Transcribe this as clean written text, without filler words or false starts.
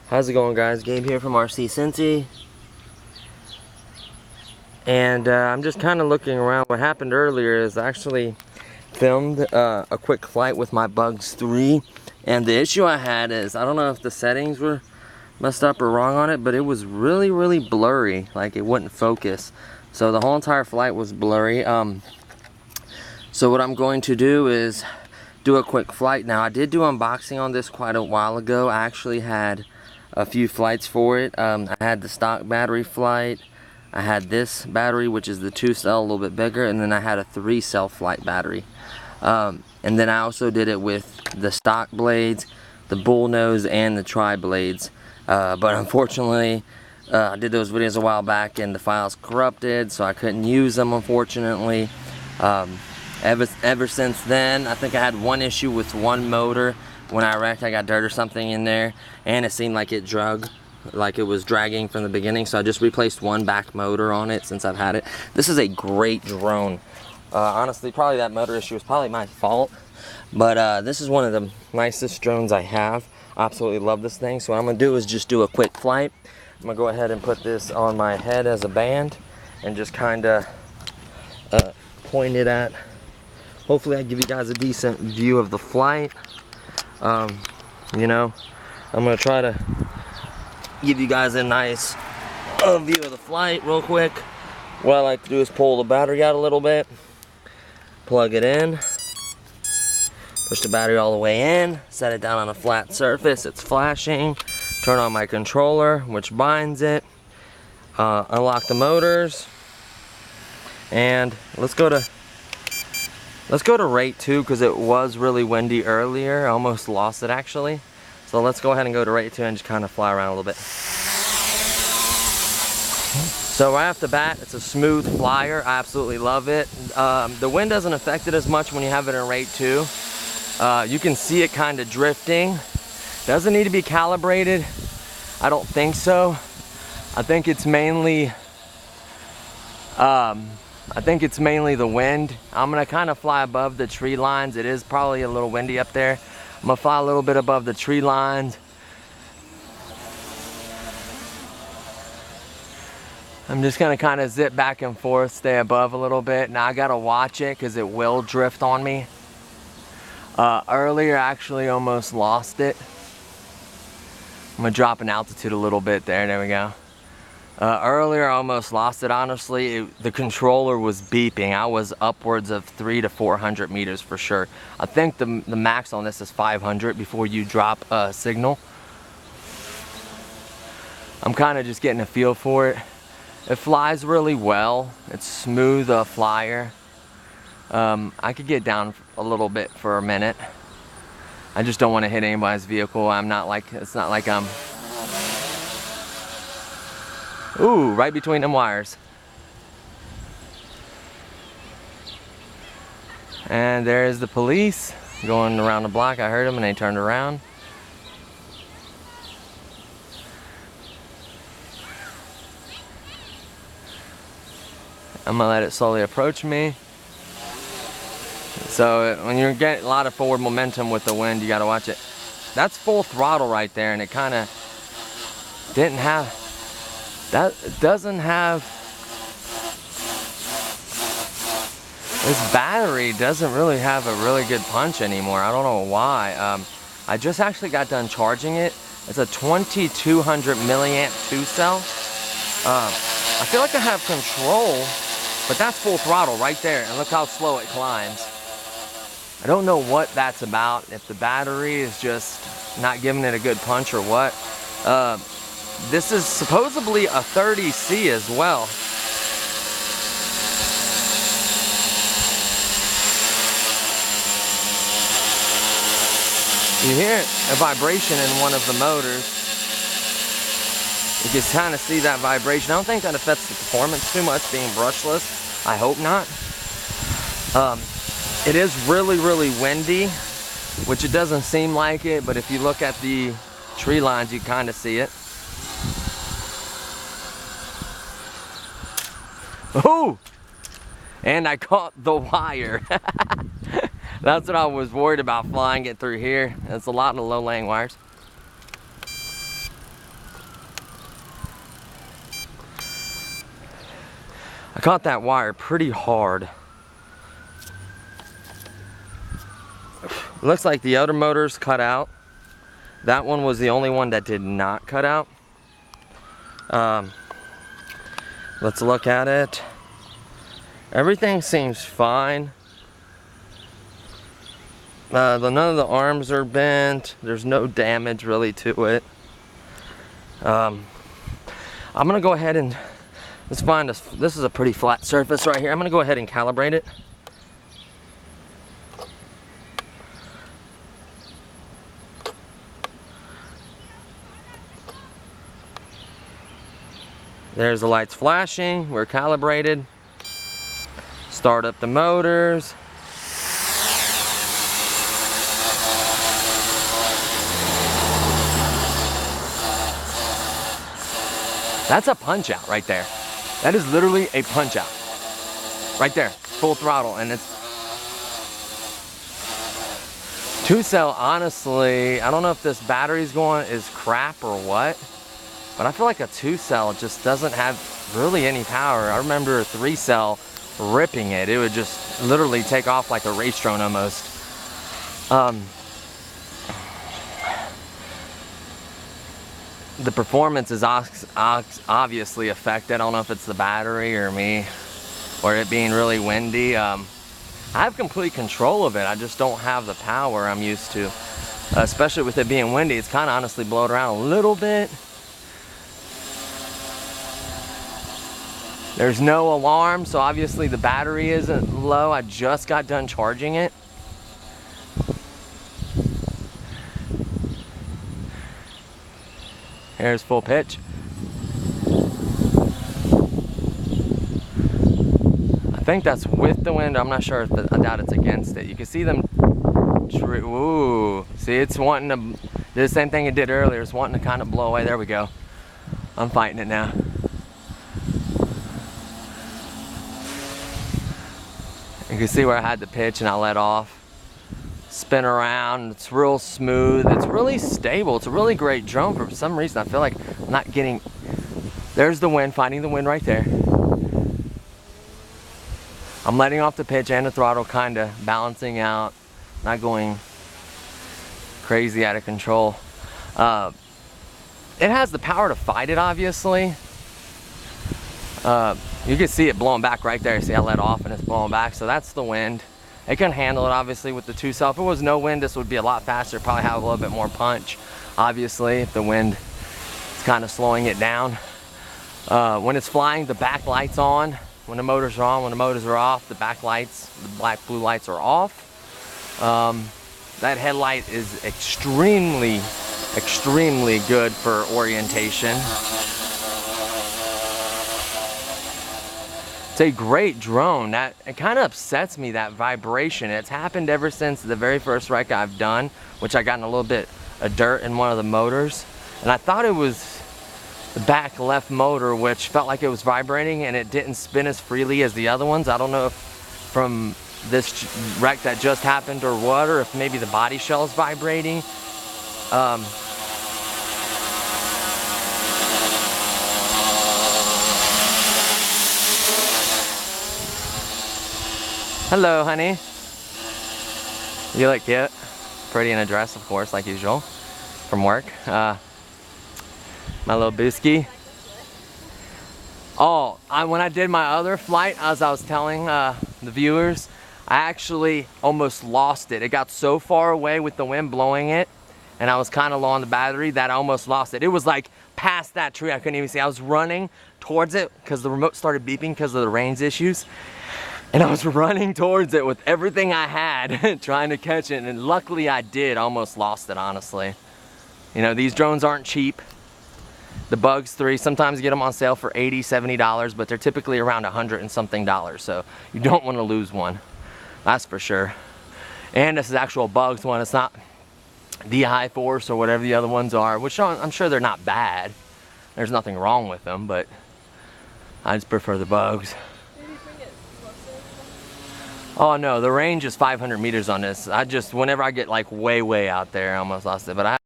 How's it going, guys? Gabe here from RC Cincy. And I'm just kind of looking around. What happened earlier is I actually filmed a quick flight with my Bugs 3. And the issue I had is, I don't know if the settings were messed up or wrong on it, but it was really blurry. Like, it wouldn't focus. So the whole entire flight was blurry. So what I'm going to do is do a quick flight. Now, I did do unboxing on this quite a while ago. I actually had a few flights for it. I had the stock battery flight. I had this battery, which is the 2-cell, a little bit bigger, and then I had a 3-cell flight battery. And then I also did it with the stock blades, the bull nose, and the tri blades. But unfortunately, I did those videos a while back and the files corrupted, so I couldn't use them, unfortunately. Ever since then, I think I had one issue with one motor. When I wrecked, I got dirt or something in there, and it seemed like it was dragging from the beginning, so I just replaced one back motor on it since I've had it. This is a great drone. Honestly, probably that motor issue was probably my fault, but this is one of the nicest drones I have. I absolutely love this thing. So what I'm gonna do is just do a quick flight. I'm gonna go ahead and put this on my head as a band and just kind of point it at. Hopefully I give you guys a decent view of the flight. You know, I'm gonna try to give you guys a nice view of the flight real quick. What I like to do is pull the battery out a little bit, plug it in, push the battery all the way in, set it down on a flat surface. It's flashing. Turn on my controller, which binds it. Unlock the motors, and let's go to rate 2 because it was really windy earlier. I almost lost it actually. So let's go ahead and go to rate 2 and just kind of fly around a little bit. So right off the bat, it's a smooth flyer. I absolutely love it. The wind doesn't affect it as much when you have it in rate 2. You can see it kind of drifting. Doesn't need to be calibrated. I don't think so. I think it's mainly the wind. I'm gonna kind of fly above the tree lines. It is probably a little windy up there. I'm gonna fly a little bit above the tree lines. I'm just gonna kind of zip back and forth, stay above a little bit. Now I gotta watch it because it will drift on me. Earlier I actually almost lost it. I'm gonna drop in altitude a little bit there. There we go. Earlier I almost lost it, honestly. The controller was beeping. I was upwards of 300 to 400 meters for sure. I think the max on this is 500 before you drop a signal. I'm kind of just getting a feel for it. It flies really well. It's smooth flyer. I could get down a little bit for a minute. I just don't want to hit anybody's vehicle. It's not like I'm ooh, right between them wires. And there's the police going around the block. I heard them and they turned around. I'm gonna let it slowly approach me. So when you're getting a lot of forward momentum with the wind, you gotta watch it. That's full throttle right there, and it kind of didn't have, that doesn't have, this battery doesn't really have a really good punch anymore. I don't know why. I just actually got done charging it. It's a 2200 milliamp 2-cell. I feel like I have control, but that's full throttle right there, and look how slow it climbs. I don't know what that's about, if the battery is just not giving it a good punch or what. This is supposedly a 30C as well. You hear a vibration in one of the motors. You can kind of see that vibration. I don't think that affects the performance too much being brushless. I hope not. It is really windy, which it doesn't seem like it, but if you look at the tree lines, you kind of see it. Ooh! And I caught the wire. That's what I was worried about, flying it through here. It's a lot of low-laying wires. I caught that wire pretty hard. Looks like the other motor's cut out. That one was the only one that did not cut out. Let's look at it. Everything seems fine. None of the arms are bent. There's no damage really to it. I'm gonna go ahead and let's find this. This is a pretty flat surface right here. I'm gonna go ahead and calibrate it. There's the lights flashing. We're calibrated. Start up the motors. That's a punch out right there. That is literally a punch out. Right there, full throttle, and it's 2-cell. Honestly, I don't know if this battery's is crap or what, but I feel like a 2-cell just doesn't have really any power. I remember a 3-cell ripping it. It would just literally take off like a race drone almost. The performance is obviously affected. I don't know if it's the battery or me or it being really windy. I have complete control of it. I just don't have the power I'm used to, especially with it being windy. It's kind of honestly blowing around a little bit. There's no alarm, so obviously the battery isn't low. I just got done charging it. Here's full pitch. I think that's with the wind. I'm not sure if I doubt it's against it. You can see them. Ooh, see, it's wanting to do the same thing it did earlier. It's wanting to kind of blow away. There we go. I'm fighting it now. You can see where I had the pitch and I let off. Spin around, it's real smooth, it's really stable, it's a really great drone. For some reason I feel like I'm not getting, there's the wind, finding the wind right there. I'm letting off the pitch and the throttle, kind of balancing out, not going crazy out of control. It has the power to fight it, obviously. You can see it blowing back right there. See, I let off and it's blowing back, so that's the wind. It can handle it obviously with the 2-cell. If it was no wind, this would be a lot faster, probably have a little bit more punch. Obviously, if the wind is kind of slowing it down. When it's flying, the back light's on. When the motors are on, when the motors are off, the back lights, the black blue lights are off. That headlight is extremely good for orientation. It's a great drone. That it kind of upsets me, that vibration. It's happened ever since the very first wreck I've done, which I got in a little bit of dirt in one of the motors, and I thought it was the back left motor, which felt like it was vibrating and it didn't spin as freely as the other ones. I don't know if from this wreck that just happened or what, or if maybe the body shell is vibrating. Hello, honey. You look cute. Pretty in a dress, of course, like usual, from work. My little booski. Oh, when I did my other flight, as I was telling the viewers, I actually almost lost it. It got so far away with the wind blowing it, and I was kind of low on the battery that I almost lost it. It was like past that tree, I couldn't even see. I was running towards it because the remote started beeping because of the range issues. And I was running towards it with everything I had, trying to catch it, and luckily I did. Almost lost it, honestly. You know, these drones aren't cheap. The Bugs 3, sometimes you get them on sale for $80, $70, but they're typically around $100 and something, so you don't want to lose one. That's for sure. And this is actual Bugs one. It's not the High Force or whatever the other ones are, which I'm sure they're not bad. There's nothing wrong with them, but I just prefer the Bugs. Oh no, the range is 500 meters on this. Whenever I get like way out there, I almost lost it. But I